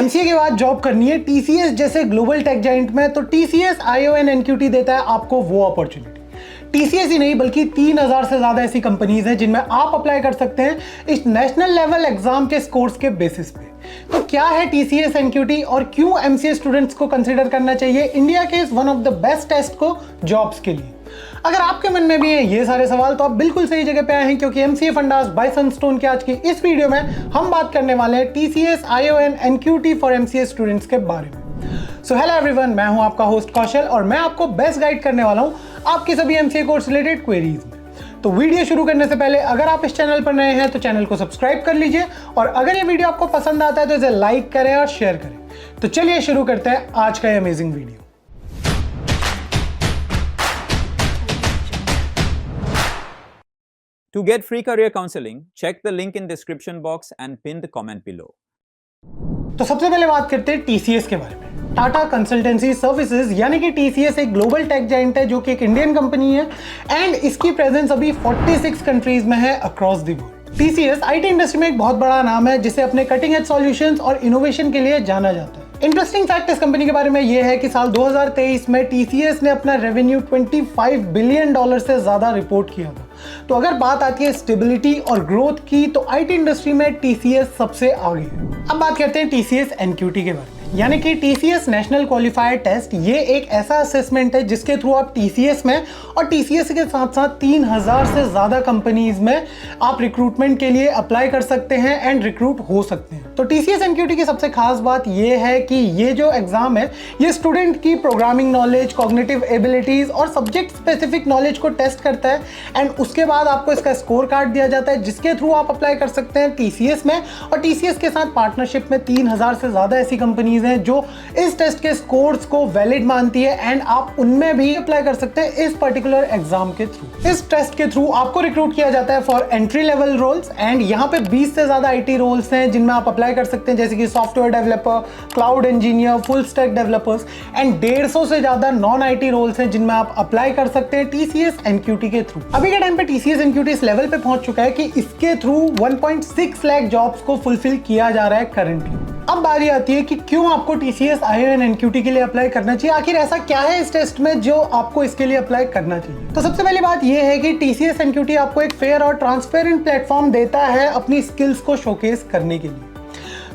MCA के बाद job करनी है टीसीएस जैसे ग्लोबल टेक जाइंट में, तो टीसीएस आईओएन एनक्यूटी देता है आपको वो अपॉर्चुनिटी। टीसीएस ही नहीं बल्कि 3000 से ज्यादा ऐसी कंपनीज हैं जिनमें आप अप्लाई कर सकते हैं इस नेशनल लेवल एग्जाम के स्कोर्स के बेसिस पे। तो क्या है टीसीएस एनक्यूटी और क्यों एमसीए स्टूडेंट्स को कंसीडर करना चाहिए इंडिया के इस one of the best test को जॉब्स के लिए? अगर आपके मन में भी है ये सारे सवाल तो आप बिल्कुल सही जगह पे आए हैं, क्योंकि एमसीए फंडास बाय सनस्टोन के आज की इस वीडियो में हम बात करने वाले हैं TCS ION NQT for MCA students के बारे में। सो हेलो एवरीवन, मैं हूं आपका होस्ट कौशल और मैं आपको बेस्ट गाइड करने वाला हूं आपकी सभी एमसीए कोर्स रिलेटेड क्वेरीज में। तो वीडियो शुरू करने से पहले अगर आप इस चैनल पर नए हैं तो चैनल को सब्सक्राइब कर लीजिए, और अगर ये वीडियो आपको पसंद आता है तो इसे लाइक करें और शेयर करें। तो चलिए शुरू करते हैं आज का ये amazing video. To get free career counseling, check the link in description box and pin the comment below. तो सबसे पहले बात करते हैं टीसीएस के बारे में। टाटा कंसल्टेंसी सर्विसेज यानी कि टीसीएस एक ग्लोबल टेक जाइंट है जो कि एक इंडियन कंपनी है एंड इसकी प्रेजेंस अभी 46 कंट्रीज में है across the world. TCS IT industry में एक बहुत बड़ा नाम है जिसे अपने कटिंग एज सॉल्यूशंस और इनोवेशन के लिए जाना जाता है। इंटरेस्टिंग फैक्ट इस कंपनी के बारे में यह है कि साल 2023 में टीसीएस ने अपना रेवेन्यू $25 बिलियन से ज्यादा रिपोर्ट किया था। तो अगर बात आती है स्टेबिलिटी और ग्रोथ की तो आईटी इंडस्ट्री में टीसीएस सबसे आगे है। अब बात करते हैं टीसीएस एनक्यूटी के बारे में, यानी कि टीसीएस नेशनल क्वालिफायर टेस्ट। ये एक ऐसा असेसमेंट है जिसके थ्रू आप टीसीएस में और टीसीएस के साथ साथ 3000 से ज्यादा कंपनीज में आप रिक्रूटमेंट के लिए अप्लाई कर सकते हैं एंड रिक्रूट हो सकते हैं। तो टीसीएस एनक्यूटी की सबसे खास बात यह है कि ये जो एग्जाम है ये स्टूडेंट की प्रोग्रामिंग नॉलेज, कॉग्निटिव एबिलिटीज और सब्जेक्ट स्पेसिफिक नॉलेज को टेस्ट करता है एंड उसके बाद आपको इसका स्कोर कार्ड दिया जाता है जिसके थ्रू आप अप्लाई कर सकते हैं टीसीएस में। और टीसीएस के साथ पार्टनरशिप में 3000 से ज्यादा ऐसी कंपनीज हैं जो इस टेस्ट के स्कोर्स को वैलिड मानती है एंड आप उनमें भी अप्लाई कर सकते हैं इस पर्टिकुलर एग्जाम के थ्रू। इस टेस्ट के थ्रू आपको रिक्रूट किया जाता है for entry level roles and यहाँ पे 20 से ज्यादा आईटी रोल्स हैं जिनमें आप अप्लाई कर सकते हैं, जैसे कि software developer, cloud engineer, full stack developers and 150 से ज्यादा नॉन आईटी रोल्स हैं जिनमें आप अप्लाई कर सकते हैं टीसीएस एनक्यूटी के थ्रू। अभी के टाइम पे टीसीएस एनक्यूटी इस लेवल पे पहुंच चुका है कि इसके थ्रू 1.6 लाख जॉब्स को फुलफिल किया जा रहा है करंटली। अब बारी आती है कि क्यों आपको टीसीएस आईओएन एनक्यूटी के लिए अप्लाई करना चाहिए। आखिर ऐसा क्या है इस टेस्ट में जो आपको इसके लिए अप्लाई करना चाहिए? तो सबसे पहली बात यह है कि टीसीएस एनक्यूटी आपको एक फेयर और ट्रांसपेरेंट प्लेटफॉर्म देता है अपनी स्किल्स को शोकेस करने के लिए।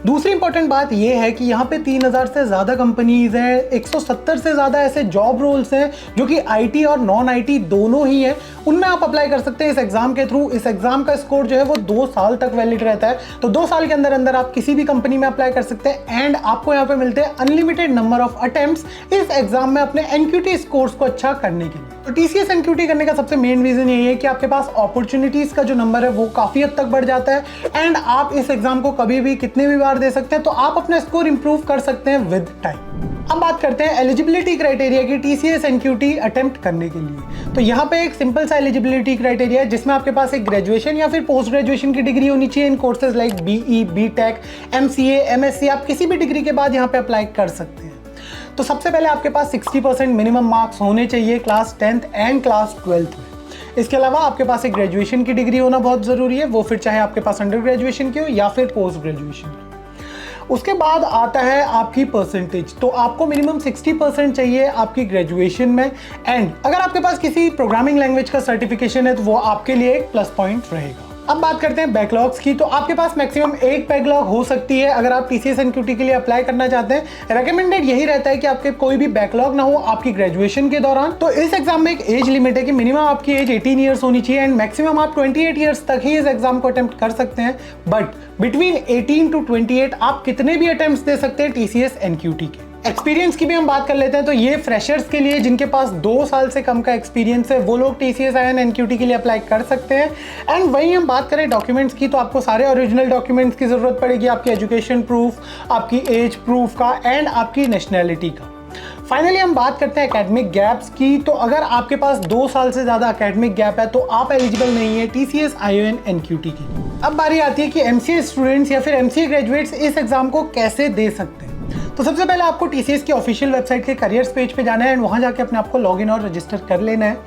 दूसरी इंपॉर्टेंट बात यह है कि यहाँ पे 3000 से ज्यादा कंपनीज हैं, 170 से ज्यादा ऐसे जॉब रोल्स हैं जो कि आईटी और नॉन आईटी दोनों ही हैं, उनमें आप अप्लाई कर सकते हैं इस एग्जाम के थ्रू। इस एग्जाम का स्कोर जो है वो 2 साल तक वैलिड रहता है, तो 2 साल के अंदर अंदर आप किसी भी कंपनी में अप्लाई कर सकते हैं एंड आपको यहाँ पे मिलते हैं अनलिमिटेड नंबर ऑफ अटेम्प्ट्स इस एग्जाम में अपने एनक्यूटी स्कोर्स को अच्छा करने के लिए। तो टीसीएस एनक्यूटी करने का सबसे मेन रीजन यही है कि आपके पास अपॉर्चुनिटीज का जो नंबर है वो काफी हद तक बढ़ जाता है एंड आप इस एग्जाम को कभी भी कितने भी बार दे सकते हैं, तो आप अपना स्कोर इंप्रूव कर सकते हैं विद टाइम। अब बात करते हैं एलिजिबिलिटी क्राइटेरिया की टीसीएस एनक्यूटी अटेम्प्ट करने के लिए। तो यहाँ पे एक सिंपल सा एलिजिबिलिटी क्राइटेरिया है जिसमें आपके पास एक ग्रेजुएशन या फिर पोस्ट ग्रेजुएशन की डिग्री होनी चाहिए in courses like BE, B Tech, MCA, MSc. आप किसी भी डिग्री के बाद यहाँ पे अप्लाई कर सकते हैं। तो सबसे पहले आपके पास 60% मिनिमम मार्क्स होने चाहिए class 10th and class 12th में। इसके अलावा आपके पास एक ग्रेजुएशन की डिग्री होना बहुत जरूरी है, वो फिर चाहे आपके पास अंडर ग्रेजुएशन की हो या फिर पोस्ट ग्रेजुएशन की। उसके बाद आता है आपकी परसेंटेज। तो आपको मिनिमम 60% चाहिए आपकी ग्रेजुएशन में एंड अगर आपके पास किसी प्रोग्रामिंग लैंग्वेज का सर्टिफिकेशन है तो वो आपके लिए एक प्लस पॉइंट रहेगा। अब बात करते हैं बैकलॉग्स की। तो आपके पास मैक्सिमम एक बैकलॉग हो सकती है अगर आप टीसीएस एनक्यूटी के लिए अप्लाई करना चाहते हैं। रेकमेंडेड यही रहता है कि आपके कोई भी बैकलॉग ना हो आपकी ग्रेजुएशन के दौरान। तो इस एग्जाम में एक एज लिमिट है कि मिनिमम आपकी एज 18 ईयर्स होनी चाहिए एंड मैक्सिमम आप 28 ईयर्स तक ही इस एग्जाम को अटेम्प्ट कर सकते हैं, बट बिटवीन 18 to 28 आप कितने भी अटेम्प्ट्स दे सकते हैं टीसीएस एनक्यूटी के। एक्सपीरियंस की भी हम बात कर लेते हैं, तो ये फ्रेशर्स के लिए जिनके पास 2 साल से कम का एक्सपीरियंस है वो लोग टीसीएस आईओएन एनक्यूटी के लिए अप्लाई कर सकते हैं। एंड वहीं हम बात करें डॉक्यूमेंट्स की तो आपको सारे ओरिजिनल डॉक्यूमेंट्स की जरूरत पड़ेगी, आपकी एजुकेशन प्रूफ, आपकी एज प्रूफ का एंड आपकी नेशनैलिटी का। फाइनली हम बात करते हैं एकेडमिक गैप्स की। तो अगर आपके पास 2 साल से ज्यादा एकेडमिक गैप है तो आप एलिजिबल नहीं है टीसीएस आईओएन एनक्यूटी के लिए। अब बारी आती है कि एमसीए स्टूडेंट्स या फिर एमसीए ग्रेजुएट्स इस एग्जाम को कैसे दे सकते हैं। तो सबसे पहले आपको टीसीएस की ऑफिशियल वेबसाइट के करियर्स पेज पे जाना है एंड वहां जाके अपने आप को लॉग इन और रजिस्टर कर लेना है।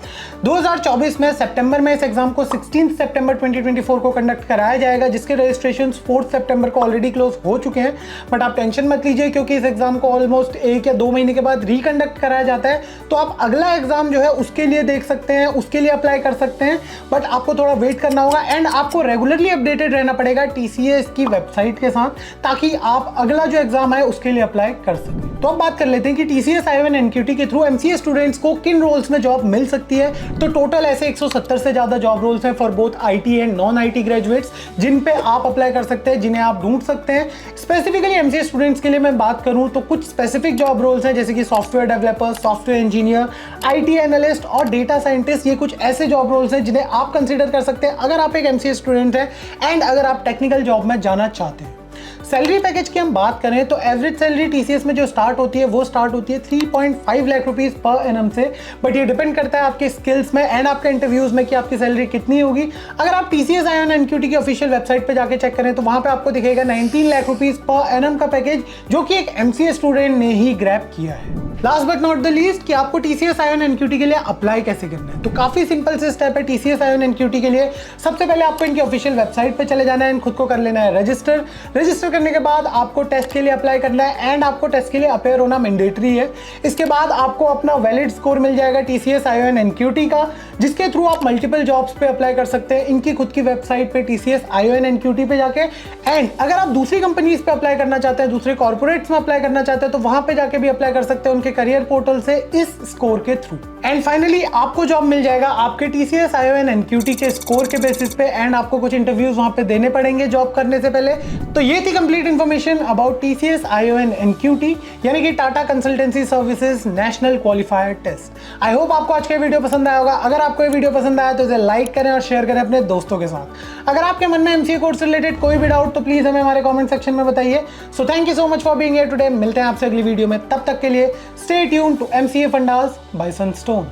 2024 में सितंबर में इस एग्जाम को 16 सितंबर 2024 को कंडक्ट कराया जाएगा, जिसके रजिस्ट्रेशन 4 सितंबर को ऑलरेडी क्लोज हो चुके हैं। बट आप टेंशन मत लीजिए, क्योंकि इस एग्जाम को ऑलमोस्ट 1 या 2 महीने के बाद रिकंडक्ट कराया जाता है। तो आप अगला एग्जाम जो है उसके लिए देख सकते हैं, उसके लिए अप्लाई कर सकते हैं, बट आपको थोड़ा वेट करना होगा एंड आपको रेगुलरली अपडेटेड रहना पड़ेगा टीसीएस की वेबसाइट के साथ, ताकि आप अगला जो एग्जाम है उसके लिए अप्लाई कर सकें। तो अब बात कर लेते हैं कि टीसीएस ION NQT के थ्रू एमसीए स्टूडेंट्स को किन रोल्स में जॉब मिल सकती है। तो टोटल ऐसे 170 से ज्यादा जॉब रोल्स हैं for both IT and non IT graduates, जिन पे आप अप्लाई कर सकते हैं, जिन्हें आप ढूंढ सकते हैं। स्पेसिफिकली एमसीए स्टूडेंट्स के लिए मैं बात करूं तो कुछ स्पेसिफिक जॉब रोल्स हैं, जैसे कि software developer, software engineer, IT analyst और डेटा साइंटिस्ट। ये कुछ ऐसे जॉब रोल्स हैं जिन्हें आप कंसीडर कर सकते हैं अगर आप एक एमसीए स्टूडेंट हैं एंड अगर आप टेक्निकल जॉब में जाना चाहते हैं। सैलरी पैकेज की हम बात करें तो एवरेज सैलरी टीसीएस में जो स्टार्ट होती है वो स्टार्ट होती है 3.5 लाख रुपीस पर एनम से। बट ये डिपेंड करता है आपके स्किल्स में एंड आपके इंटरव्यूज में कि आपकी सैलरी कितनी होगी। अगर आप टीसीएस ION NQT की ऑफिशियल वेबसाइट पे जाके चेक करें तो वहां पे आपको दिखेगा 19 लाख रुपीस पर एनम का पैकेज, जो कि एक एमसीए स्टूडेंट ने ही ग्रैब किया है। Last but not the least कि आपको टीसीएस ION NQT के लिए अप्लाई कैसे करना है। तो काफी सिंपल से स्टेप है टीसीएस ION NQT के लिए। सबसे पहले आपको इनकी ऑफिशियल वेबसाइट पे चले जाना है एंड खुद को कर लेना है रजिस्टर करने के बाद आपको टेस्ट के लिए अप्लाई करना है एंड आपको टेस्ट के लिए अपेयर होना मैंडेटरी है। इसके बाद आपको अपना वैलिड स्कोर मिल जाएगा टीसीएस ION NQT का, जिसके थ्रू आप मल्टीपल जॉब्स पे अप्लाई कर सकते हैं इनकी खुद की वेबसाइट पे टीसीएस ION NQT पे जाके। एंड अगर आप दूसरी कंपनीज पे अप्लाई करना चाहते हैं, दूसरे कॉर्पोरेट्स में अप्लाई करना चाहते हैं, तो वहां पे जाके भी अप्लाई कर सकते हैं उनके करियर पोर्टल से इस स्कोर के थ्रू। एंड फाइनली आपको जॉब मिल जाएगा आपके टीसीएस ION NQT के स्कोर के बेसिस पे एंड आपको कुछ इंटरव्यूज वहां पे देने पड़ेंगे जॉब करने से पहले। तो ये थी complete information about TCS ION NQT, यानी कि Tata consultancy services national qualifier test. I hope आपको आज का वीडियो पसंद आया होगा। अगर आपको ये वीडियो पसंद आया तो इसे लाइक करें और शेयर करें अपने दोस्तों के साथ। अगर आपके मन में एमसीए कोर्स से रिलेटेड कोई भी डाउट तो प्लीज हमें हमारे कमेंट सेक्शन में बताइए। So thank you so much for being here today. मिलते हैं आपसे अगली वीडियो में, तब तक के लिए stay tuned to MCA fundas by Sunstone.